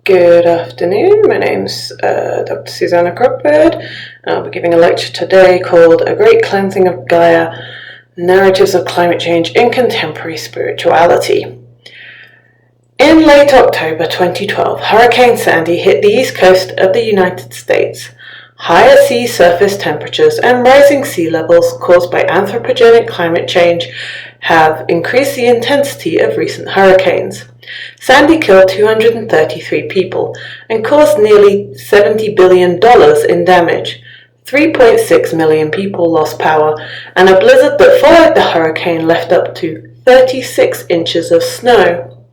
Good afternoon, my name's Dr. Susannah Crockford, and I'll be giving a lecture today called A Great Cleansing of Gaia, Narratives of Climate Change in Contemporary Spirituality. In late October 2012, Hurricane Sandy hit the east coast of the United States. Higher sea surface temperatures and rising sea levels caused by anthropogenic climate change have increased the intensity of recent hurricanes. Sandy killed 233 people and caused nearly $70 billion in damage. 3.6 million people lost power, and a blizzard that followed the hurricane left up to 36 inches of snow.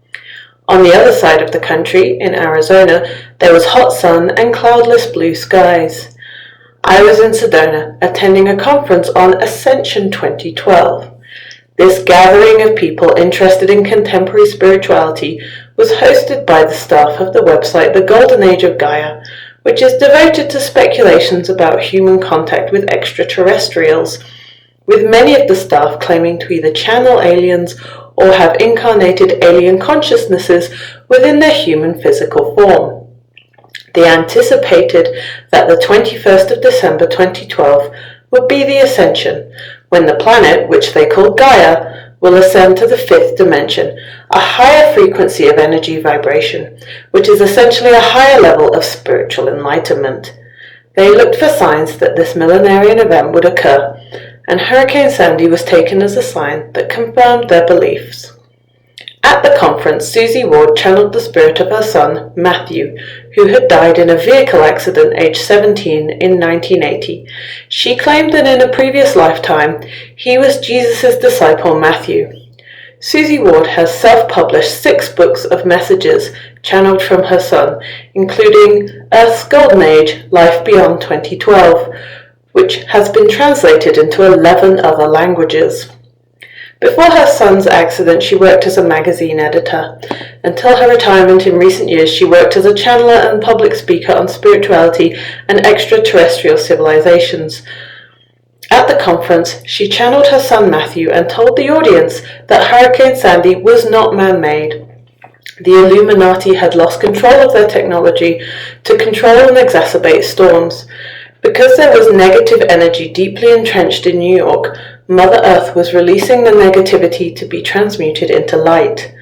On the other side of the country, in Arizona, there was hot sun and cloudless blue skies. I was in Sedona, attending a conference on Ascension 2012. This gathering of people interested in contemporary spirituality was hosted by the staff of the website The Golden Age of Gaia, which is devoted to speculations about human contact with extraterrestrials, with many of the staff claiming to either channel aliens or have incarnated alien consciousnesses within their human physical form. They anticipated that the 21st of December 2012 would be the Ascension, when the planet, which they call Gaia, will ascend to the fifth dimension, a higher frequency of energy vibration, which is essentially a higher level of spiritual enlightenment. They looked for signs that this millenarian event would occur, and Hurricane Sandy was taken as a sign that confirmed their beliefs. At the conference, Susie Ward channeled the spirit of her son, Matthew, who had died in a vehicle accident aged 17 in 1980. She claimed that in a previous lifetime, he was Jesus' disciple Matthew. Susie Ward has self-published 6 books of messages channeled from her son, including Earth's Golden Age, Life Beyond 2012, which has been translated into 11 other languages. Before her son's accident, she worked as a magazine editor. Until her retirement in recent years, she worked as a channeler and public speaker on spirituality and extraterrestrial civilizations. At the conference, she channeled her son Matthew and told the audience that Hurricane Sandy was not man-made. The Illuminati had lost control of their technology to control and exacerbate storms. Because there was negative energy deeply entrenched in New York, Mother Earth was releasing the negativity to be transmuted into light.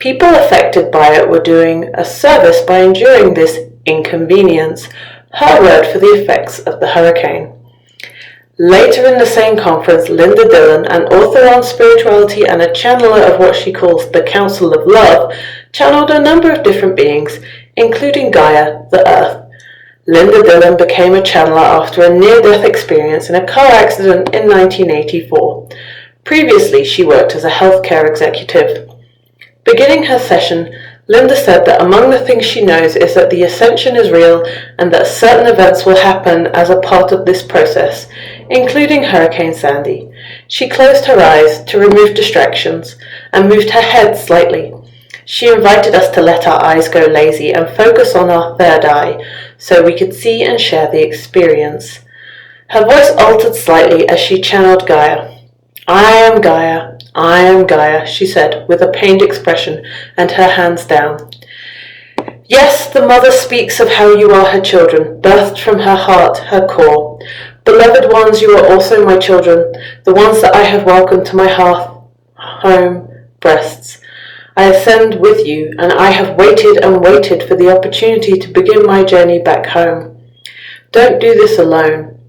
People affected by it were doing a service by enduring this inconvenience, her word for the effects of the hurricane. Later in the same conference, Linda Dillon, an author on spirituality and a channeler of what she calls the Council of Love, channeled a number of different beings, including Gaia, the Earth. Linda Dillon became a channeler after a near-death experience in a car accident in 1984. Previously, she worked as a healthcare executive. Beginning her session, Linda said that among the things she knows is that the ascension is real and that certain events will happen as a part of this process, including Hurricane Sandy. She closed her eyes to remove distractions and moved her head slightly. She invited us to let our eyes go lazy and focus on our third eye, so we could see and share the experience. Her voice altered slightly as she channeled Gaia. I am Gaia, she said, with a pained expression and her hands down. Yes, the mother speaks of how you are her children, birthed from her heart, her core. Beloved ones, you are also my children, the ones that I have welcomed to my hearth, home, breasts. I ascend with you, and I have waited and waited for the opportunity to begin my journey back home. Don't do this alone.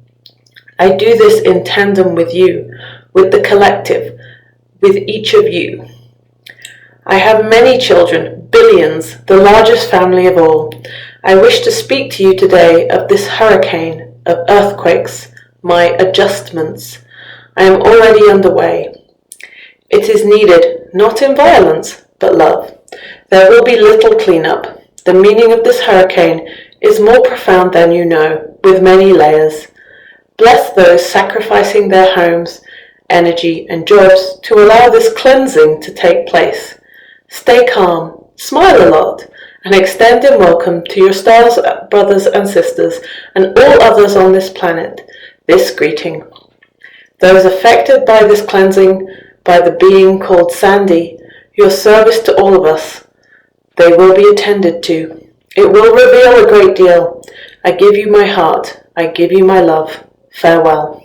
I do this in tandem with you, with the collective, with each of you. I have many children, billions, the largest family of all. I wish to speak to you today of this hurricane, of earthquakes, my adjustments. I am already underway. It is needed, not in violence, but love. There will be little cleanup. The meaning of this hurricane is more profound than you know, with many layers. Bless those sacrificing their homes, energy, and jobs to allow this cleansing to take place. Stay calm, smile a lot, and extend in welcome to your stars, brothers and sisters, and all others on this planet, this greeting. Those affected by this cleansing, by the being called Sandy, your service to all of us. They will be attended to. It will reveal a great deal. I give you my heart. I give you my love. Farewell.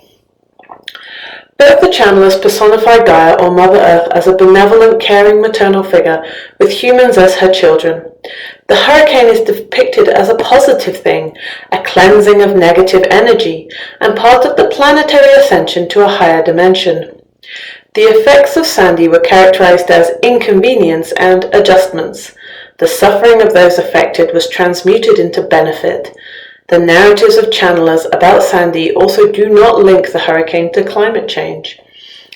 Both the channelers personify Gaia or Mother Earth as a benevolent, caring maternal figure, with humans as her children. The hurricane is depicted as a positive thing, a cleansing of negative energy, and part of the planetary ascension to a higher dimension. The effects of Sandy were characterized as inconvenience and adjustments. The suffering of those affected was transmuted into benefit. The narratives of channelers about Sandy also do not link the hurricane to climate change.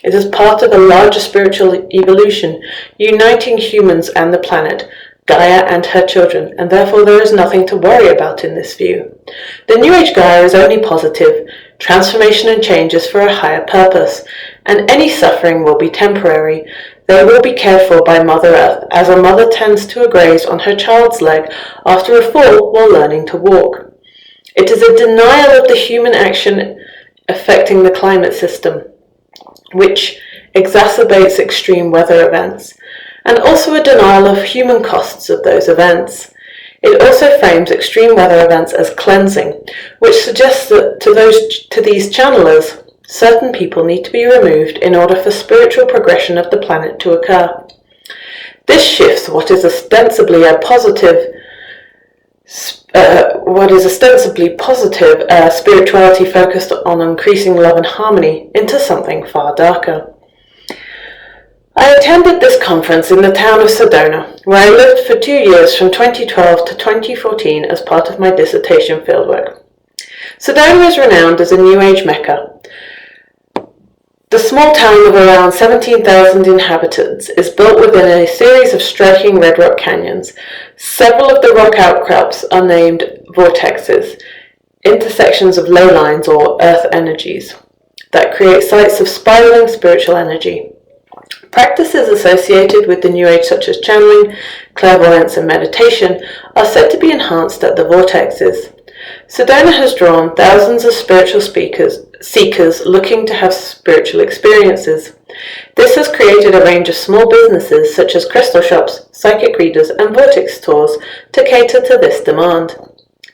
It is part of a larger spiritual evolution, uniting humans and the planet, Gaia and her children, and therefore there is nothing to worry about in this view. The New Age Gaia is only positive. Transformation and change is for a higher purpose, and any suffering will be temporary. They will be cared for by Mother Earth, as a mother tends to a graze on her child's leg after a fall while learning to walk. It is a denial of the human action affecting the climate system, which exacerbates extreme weather events, and also a denial of human costs of those events. It also frames extreme weather events as cleansing, which suggests that to these channelers, certain people need to be removed in order for spiritual progression of the planet to occur. This shifts what is ostensibly positive spirituality focused on increasing love and harmony into something far darker. I attended this conference in the town of Sedona, where I lived for 2 years from 2012 to 2014 as part of my dissertation fieldwork. Sedona is renowned as a New Age Mecca. The small town of around 17,000 inhabitants is built within a series of striking red rock canyons. Several of the rock outcrops are named vortexes, intersections of ley lines or earth energies, that create sites of spiraling spiritual energy. Practices associated with the New Age, such as channeling, clairvoyance, and meditation, are said to be enhanced at the vortexes. Sedona has drawn thousands of spiritual seekers looking to have spiritual experiences. This has created a range of small businesses such as crystal shops, psychic readers, and vortex stores to cater to this demand.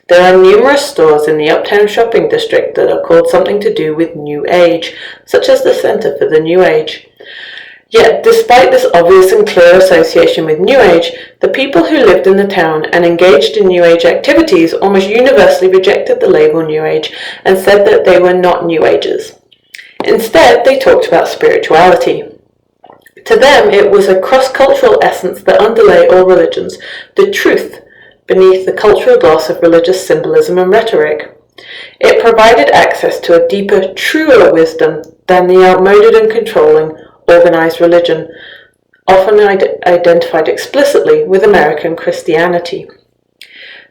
There are numerous stores in the uptown shopping district that are called something to do with New Age, such as the Center for the New Age. Yet, despite this obvious and clear association with New Age, the people who lived in the town and engaged in New Age activities almost universally rejected the label New Age and said that they were not New Agers. Instead, they talked about spirituality. To them, it was a cross-cultural essence that underlay all religions, the truth beneath the cultural gloss of religious symbolism and rhetoric. It provided access to a deeper, truer wisdom than the outmoded and controlling organized religion, often identified explicitly with American Christianity.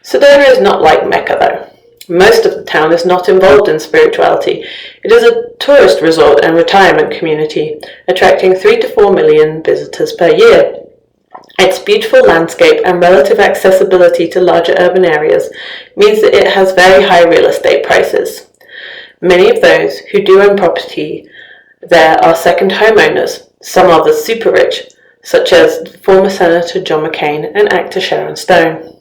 Sedona is not like Mecca, though. Most of the town is not involved in spirituality. It is a tourist resort and retirement community, attracting 3 to 4 million visitors per year. Its beautiful landscape and relative accessibility to larger urban areas means that it has very high real estate prices. Many of those who do own property there are second homeowners, some others super rich, such as former Senator John McCain and actor Sharon Stone.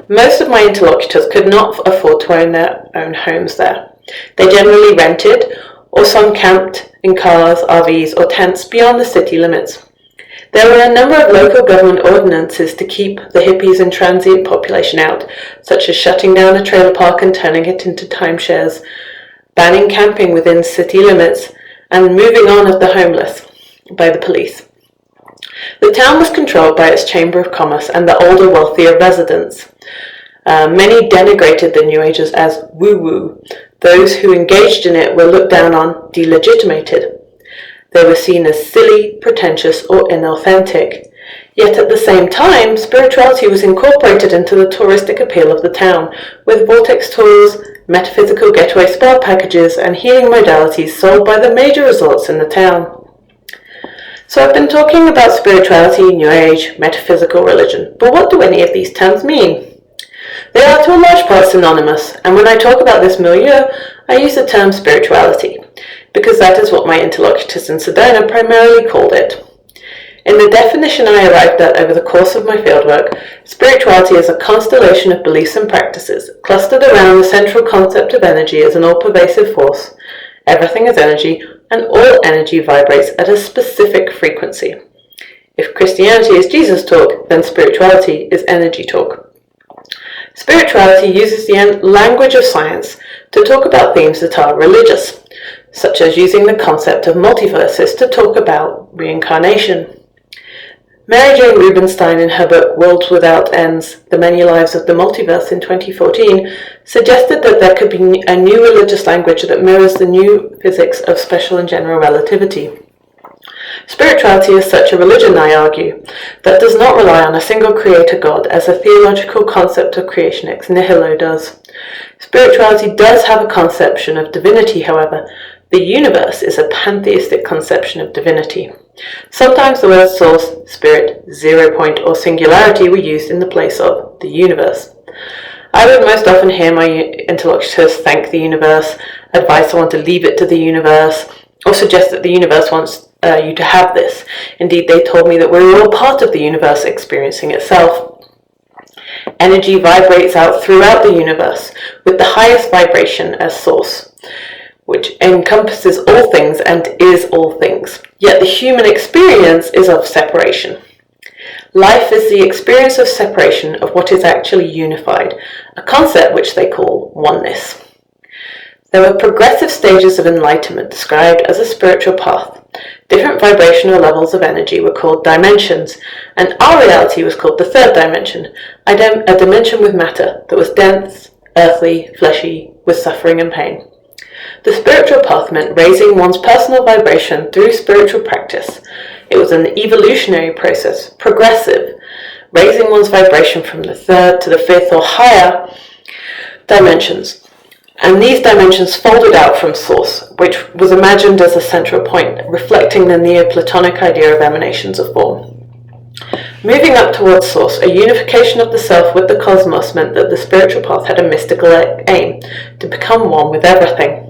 Most of my interlocutors could not afford to own their own homes there. They generally rented, or some camped in cars, RVs, or tents beyond the city limits. There were a number of local government ordinances to keep the hippies and transient population out, such as shutting down a trailer park and turning it into timeshares, banning camping within city limits, and moving on of the homeless by the police. The town was controlled by its Chamber of Commerce and the older, wealthier residents. Many denigrated the New Agers as woo-woo. Those who engaged in it were looked down on, delegitimated. They were seen as silly, pretentious, or inauthentic. Yet at the same time, spirituality was incorporated into the touristic appeal of the town, with vortex tours, metaphysical getaway spa packages, and healing modalities sold by the major resorts in the town. So I've been talking about spirituality, New Age, metaphysical religion, but what do any of these terms mean? They are to a large part synonymous, and when I talk about this milieu, I use the term spirituality, because that is what my interlocutors in Sedona primarily called it. In the definition I arrived at over the course of my fieldwork, spirituality is a constellation of beliefs and practices clustered around the central concept of energy as an all-pervasive force. Everything is energy, and all energy vibrates at a specific frequency. If Christianity is Jesus talk, then spirituality is energy talk. Spirituality uses the language of science to talk about themes that are religious, such as using the concept of multiverses to talk about reincarnation. Mary Jane Rubenstein, in her book Worlds Without Ends, The Many Lives of the Multiverse in 2014, suggested that there could be a new religious language that mirrors the new physics of special and general relativity. Spirituality is such a religion, I argue, that does not rely on a single creator God as a theological concept of creation ex nihilo does. Spirituality does have a conception of divinity, however. The universe is a pantheistic conception of divinity. Sometimes the words source, spirit, zero point, or singularity were used in the place of the universe. I would most often hear my interlocutors thank the universe, advise someone to leave it to the universe, or suggest that the universe wants you to have this. Indeed, they told me that we're all part of the universe experiencing itself. Energy vibrates out throughout the universe, with the highest vibration as source, which encompasses all things and is all things. Yet the human experience is of separation. Life is the experience of separation of what is actually unified, a concept which they call oneness. There were progressive stages of enlightenment described as a spiritual path. Different vibrational levels of energy were called dimensions, and our reality was called the third dimension, a dimension with matter that was dense, earthly, fleshy, with suffering and pain. The spiritual path meant raising one's personal vibration through spiritual practice. It was an evolutionary process, progressive, raising one's vibration from the third to the fifth or higher dimensions. And these dimensions folded out from source, which was imagined as a central point, reflecting the Neoplatonic idea of emanations of form. Moving up towards source, a unification of the self with the cosmos meant that the spiritual path had a mystical aim, to become one with everything.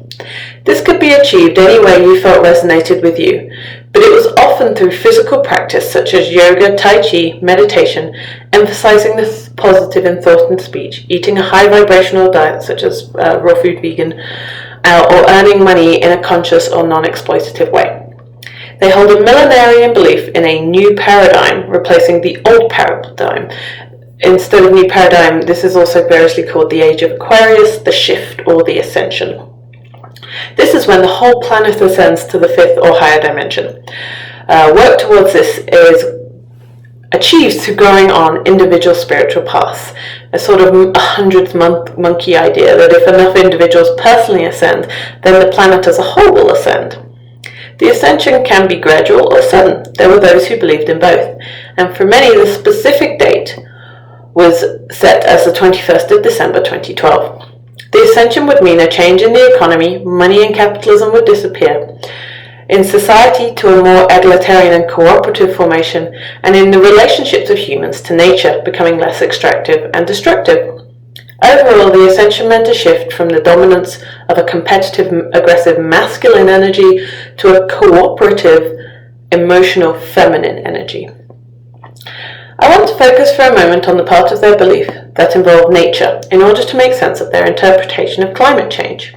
This could be achieved any way you felt resonated with you, but it was often through physical practice such as yoga, tai chi, meditation, emphasizing the positive in thought and speech, eating a high vibrational diet such as raw food vegan, or earning money in a conscious or non-exploitative way. They hold a millenarian belief in a new paradigm, replacing the old paradigm. Instead of new paradigm, this is also variously called the Age of Aquarius, the shift, or the ascension. This is when the whole planet ascends to the fifth or higher dimension. Work towards this is achieved through going on individual spiritual paths, a sort of 100th monkey idea that if enough individuals personally ascend, then the planet as a whole will ascend. The ascension can be gradual or sudden. There were those who believed in both, and for many the specific date was set as the 21st of December 2012. The ascension would mean a change in the economy, money and capitalism would disappear, in society to a more egalitarian and cooperative formation, and in the relationships of humans to nature becoming less extractive and destructive. Overall, the ascension meant a shift from the dominance of a competitive, aggressive masculine energy to a cooperative, emotional feminine energy. I want to focus for a moment on the part of their belief that involved nature in order to make sense of their interpretation of climate change.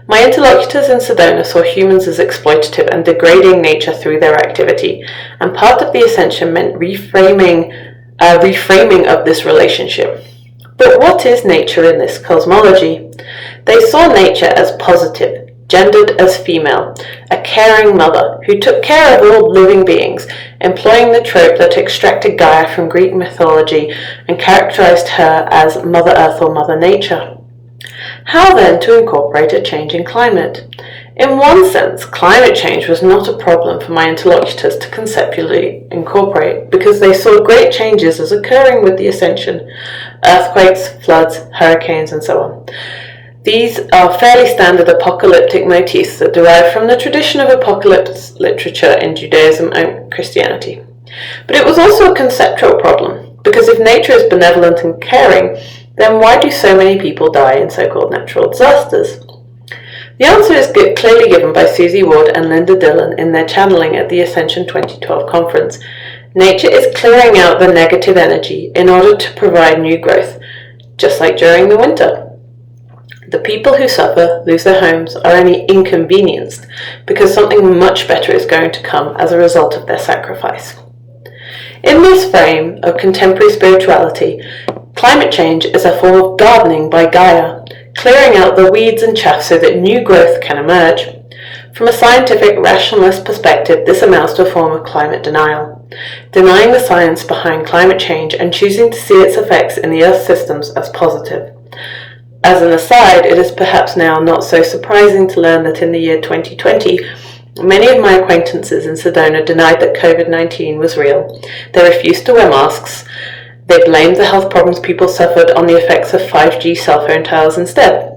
My interlocutors in Sedona saw humans as exploitative and degrading nature through their activity, and part of the ascension meant reframing of this relationship. But what is nature in this cosmology? They saw nature as positive, gendered as female, a caring mother who took care of all living beings, employing the trope that extracted Gaia from Greek mythology and characterized her as Mother Earth or Mother Nature. How then to incorporate a changing climate? In one sense, climate change was not a problem for my interlocutors to conceptually incorporate, because they saw great changes as occurring with the ascension: earthquakes, floods, hurricanes, and so on. These are fairly standard apocalyptic motifs that derive from the tradition of apocalypse literature in Judaism and Christianity. But it was also a conceptual problem, because if nature is benevolent and caring, then why do so many people die in so-called natural disasters? The answer is clearly given by Susie Ward and Linda Dillon in their channeling at the Ascension 2012 conference. Nature is clearing out the negative energy in order to provide new growth, just like during the winter. The people who suffer, lose their homes, are only inconvenienced because something much better is going to come as a result of their sacrifice. In this frame of contemporary spirituality, climate change is a form of gardening by Gaia, clearing out the weeds and chaff so that new growth can emerge. From a scientific, rationalist perspective, this amounts to a form of climate denial, denying the science behind climate change and choosing to see its effects in the Earth systems as positive. As an aside, it is perhaps now not so surprising to learn that in the year 2020, many of my acquaintances in Sedona denied that COVID-19 was real. They refused to wear masks. They blamed the health problems people suffered on the effects of 5G cell phone towers instead.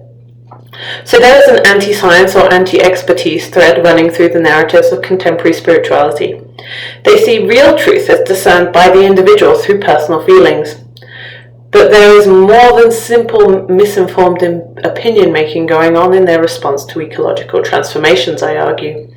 So there is an anti-science or anti-expertise thread running through the narratives of contemporary spirituality. They see real truth as discerned by the individual through personal feelings. But there is more than simple misinformed opinion-making going on in their response to ecological transformations, I argue.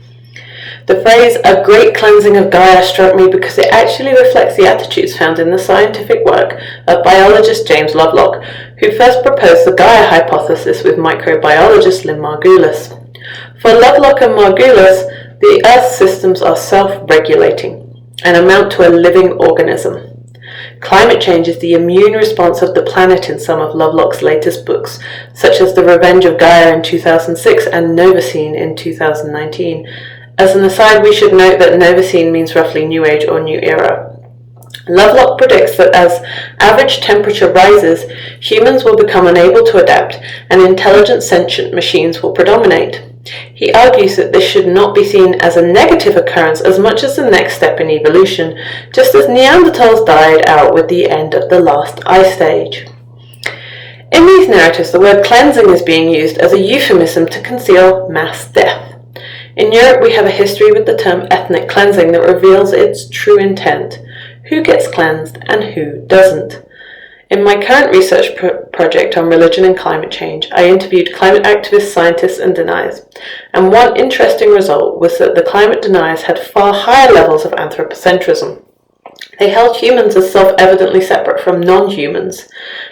The phrase, "a great cleansing of Gaia," struck me because it actually reflects the attitudes found in the scientific work of biologist James Lovelock, who first proposed the Gaia hypothesis with microbiologist Lynn Margulis. For Lovelock and Margulis, the Earth systems are self-regulating and amount to a living organism. Climate change is the immune response of the planet in some of Lovelock's latest books, such as The Revenge of Gaia in 2006 and Novacene in 2019. As an aside, we should note that Novacene means roughly New Age or New Era. Lovelock predicts that as average temperature rises, humans will become unable to adapt and intelligent sentient machines will predominate. He argues that this should not be seen as a negative occurrence as much as the next step in evolution, just as Neanderthals died out with the end of the last ice age. In these narratives, the word cleansing is being used as a euphemism to conceal mass death. In Europe, we have a history with the term ethnic cleansing that reveals its true intent: who gets cleansed and who doesn't. In my current research project on religion and climate change, I interviewed climate activists, scientists, and deniers, and one interesting result was that the climate deniers had far higher levels of anthropocentrism. They held humans as self-evidently separate from non-humans,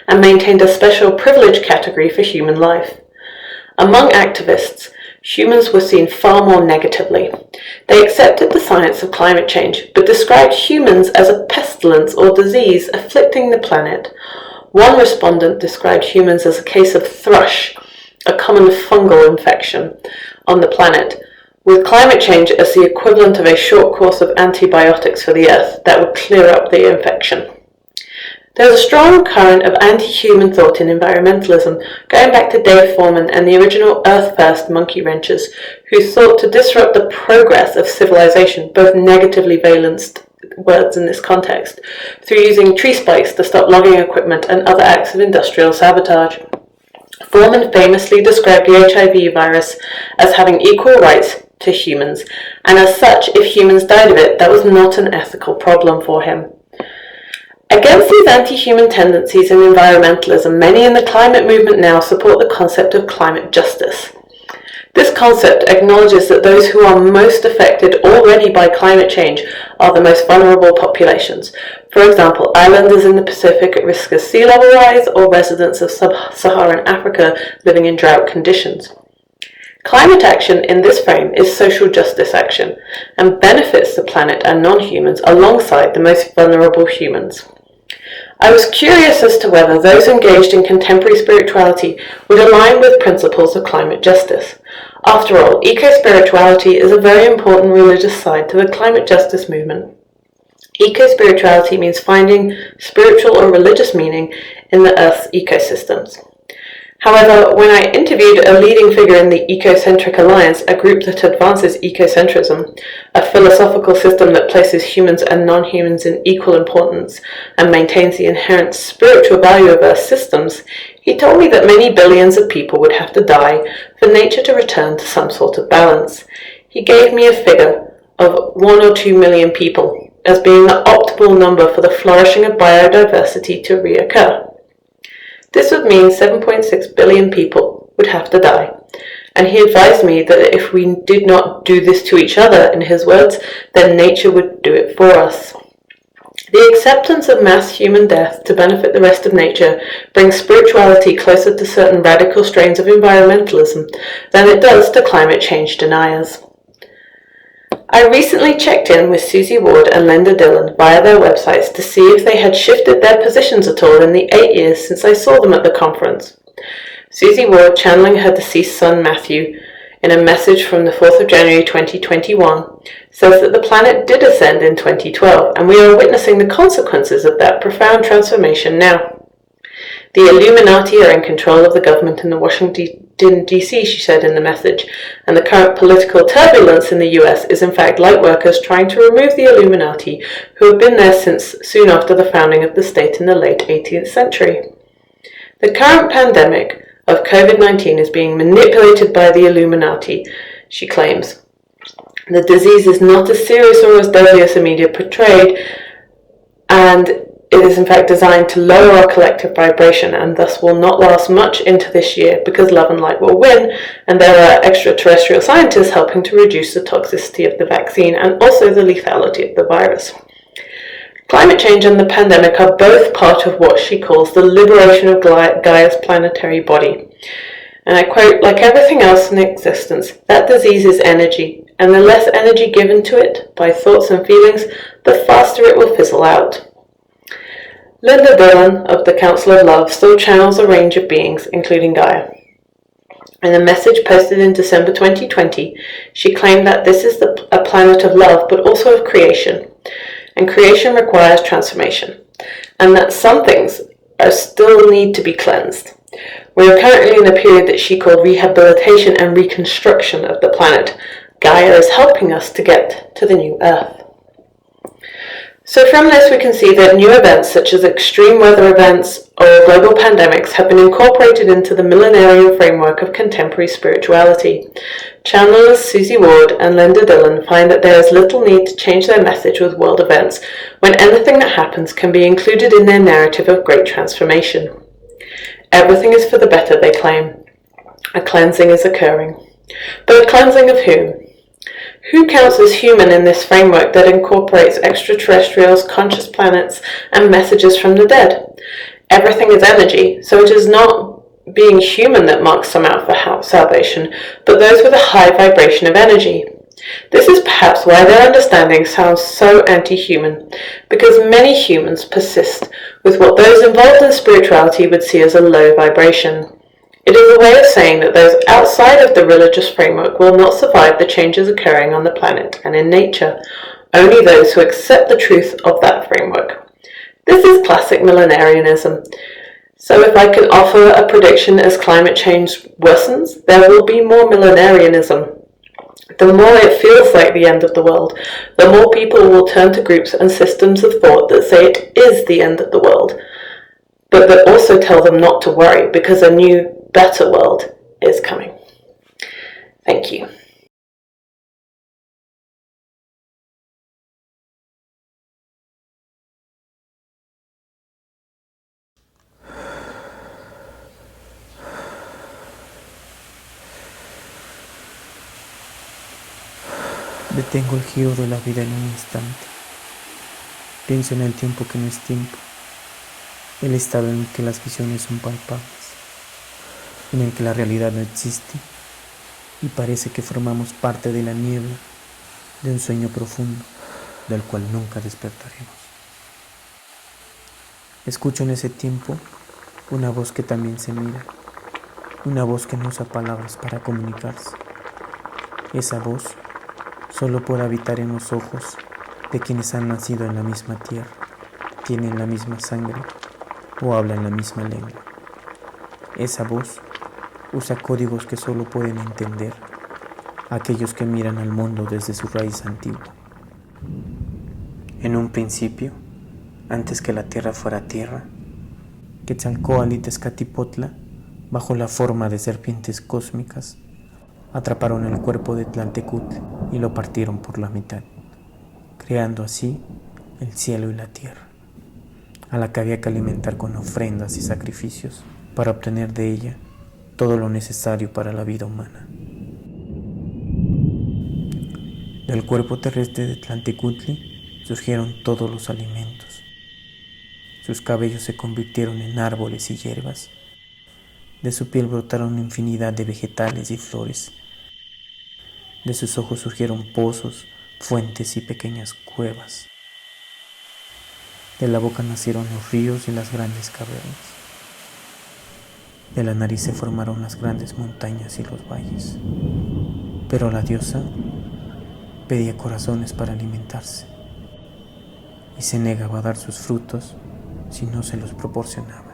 and maintained a special privilege category for human life. Among activists, humans were seen far more negatively. They accepted the science of climate change, but described humans as a pestilence or disease afflicting the planet. One respondent described humans as a case of thrush, a common fungal infection on the planet, with climate change as the equivalent of a short course of antibiotics for the Earth that would clear up the infection. There is a strong current of anti-human thought in environmentalism, going back to Dave Foreman and the original Earth First monkey wrenchers, who sought to disrupt the progress of civilization, both negatively valenced words in this context, through using tree spikes to stop logging equipment and other acts of industrial sabotage. Foreman famously described the HIV virus as having equal rights to humans, and as such, if humans died of it, that was not an ethical problem for him. Against these anti-human tendencies in environmentalism, many in the climate movement now support the concept of climate justice. This concept acknowledges that those who are most affected already by climate change are the most vulnerable populations. For example, islanders in the Pacific at risk of sea level rise, or residents of sub-Saharan Africa living in drought conditions. Climate action in this frame is social justice action and benefits the planet and non-humans alongside the most vulnerable humans. I was curious as to whether those engaged in contemporary spirituality would align with principles of climate justice. After all, eco-spirituality is a very important religious side to the climate justice movement. Eco-spirituality means finding spiritual or religious meaning in the Earth's ecosystems. However, when I interviewed a leading figure in the Ecocentric Alliance, a group that advances ecocentrism, a philosophical system that places humans and non-humans in equal importance and maintains the inherent spiritual value of Earth systems, he told me that many billions of people would have to die for nature to return to some sort of balance. He gave me a figure of 1 or 2 million people as being the optimal number for the flourishing of biodiversity to reoccur. This would mean 7.6 billion people would have to die, and he advised me that if we did not do this to each other, in his words, then nature would do it for us. The acceptance of mass human death to benefit the rest of nature brings spirituality closer to certain radical strains of environmentalism than it does to climate change deniers. I recently checked in with Susie Ward and Linda Dillon via their websites to see if they had shifted their positions at all in the 8 years since I saw them at the conference. Susie Ward, channeling her deceased son Matthew, in a message from the 4th of January 2021, says that the planet did ascend in 2012, and we are witnessing the consequences of that profound transformation now. The Illuminati are in control of the government in Washington, D.C., she said in the message, and the current political turbulence in the US is in fact light workers trying to remove the Illuminati, who have been there since soon after the founding of the state in the late 18th century. The current pandemic of COVID-19 is being manipulated by the Illuminati, she claims. The disease is not as serious or as deadly as the media portrayed, and it is in fact designed to lower our collective vibration and thus will not last much into this year because love and light will win, and there are extraterrestrial scientists helping to reduce the toxicity of the vaccine and also the lethality of the virus. Climate change and the pandemic are both part of what she calls the liberation of Gaia's planetary body. And I quote, "Like everything else in existence, that disease is energy, and the less energy given to it by thoughts and feelings, the faster it will fizzle out." Linda Dillon of the Council of Love still channels a range of beings, including Gaia. In a message posted in December 2020, she claimed that this is a planet of love, but also of creation, and creation requires transformation, and that some things still need to be cleansed. We are currently in a period that she called rehabilitation and reconstruction of the planet. Gaia is helping us to get to the new Earth. So from this we can see that new events such as extreme weather events or global pandemics have been incorporated into the millenarian framework of contemporary spirituality. Channelers Susie Ward and Linda Dillon find that there is little need to change their message with world events when anything that happens can be included in their narrative of great transformation. Everything is for the better, they claim. A cleansing is occurring. But a cleansing of whom? Who counts as human in this framework that incorporates extraterrestrials, conscious planets, and messages from the dead? Everything is energy, so it is not being human that marks some out for salvation, but those with a high vibration of energy. This is perhaps why their understanding sounds so anti-human, because many humans persist with what those involved in spirituality would see as a low vibration. It is a way of saying that those outside of the religious framework will not survive the changes occurring on the planet and in nature, only those who accept the truth of that framework. This is classic millenarianism. So if I can offer a prediction as climate change worsens, there will be more millenarianism. The more it feels like the end of the world, the more people will turn to groups and systems of thought that say it is the end of the world, but that also tell them not to worry because a new, better world is coming. Thank you. Detengo el giro de la vida en un instante. Pienso en el tiempo que no es tiempo, el estado en el que las visiones son palpables, en el que la realidad no existe y parece que formamos parte de la niebla de un sueño profundo del cual nunca despertaremos. Escucho en ese tiempo una voz que también se mira, una voz que no usa palabras para comunicarse. Esa voz solo por habitar en los ojos de quienes han nacido en la misma tierra, tienen la misma sangre o hablan la misma lengua. Esa voz usa códigos que solo pueden entender aquellos que miran al mundo desde su raíz antigua. En un principio, antes que la tierra fuera tierra, Quetzalcóatl y Tezcatipotla, bajo la forma de serpientes cósmicas, atraparon el cuerpo de Tlaltecutl y lo partieron por la mitad, creando así el cielo y la tierra, a la que había que alimentar con ofrendas y sacrificios para obtener de ella todo lo necesario para la vida humana. Del cuerpo terrestre de Tlantecuhtli surgieron todos los alimentos. Sus cabellos se convirtieron en árboles y hierbas. De su piel brotaron infinidad de vegetales y flores. De sus ojos surgieron pozos, fuentes y pequeñas cuevas. De la boca nacieron los ríos y las grandes cavernas. De la nariz se formaron las grandes montañas y los valles. Pero la diosa pedía corazones para alimentarse y se negaba a dar sus frutos si no se los proporcionaban.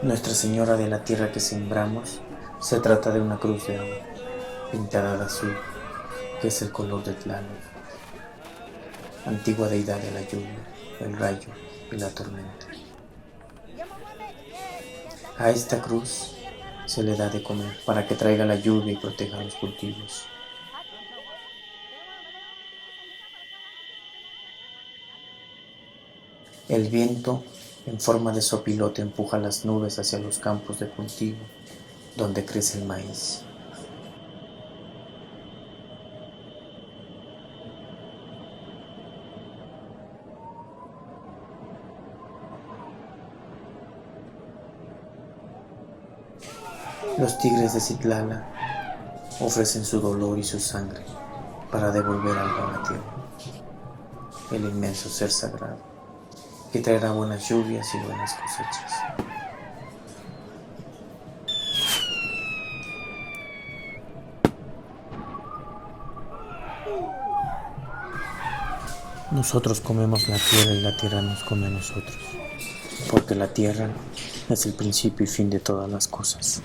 Nuestra Señora de la Tierra que sembramos se trata de una cruz de agua, pintada de azul, que es el color de Tlaloc, antigua deidad de la lluvia, el rayo y la tormenta. A esta cruz se le da de comer para que traiga la lluvia y proteja los cultivos. El viento, en forma de sopilote, empuja las nubes hacia los campos de cultivo, donde crece el maíz. Los tigres de Citlala ofrecen su dolor y su sangre para devolver algo a la tierra, el inmenso ser sagrado, que traerá buenas lluvias y buenas cosechas. Nosotros comemos la tierra y la tierra nos come a nosotros, porque la tierra es el principio y fin de todas las cosas.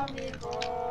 Amigo.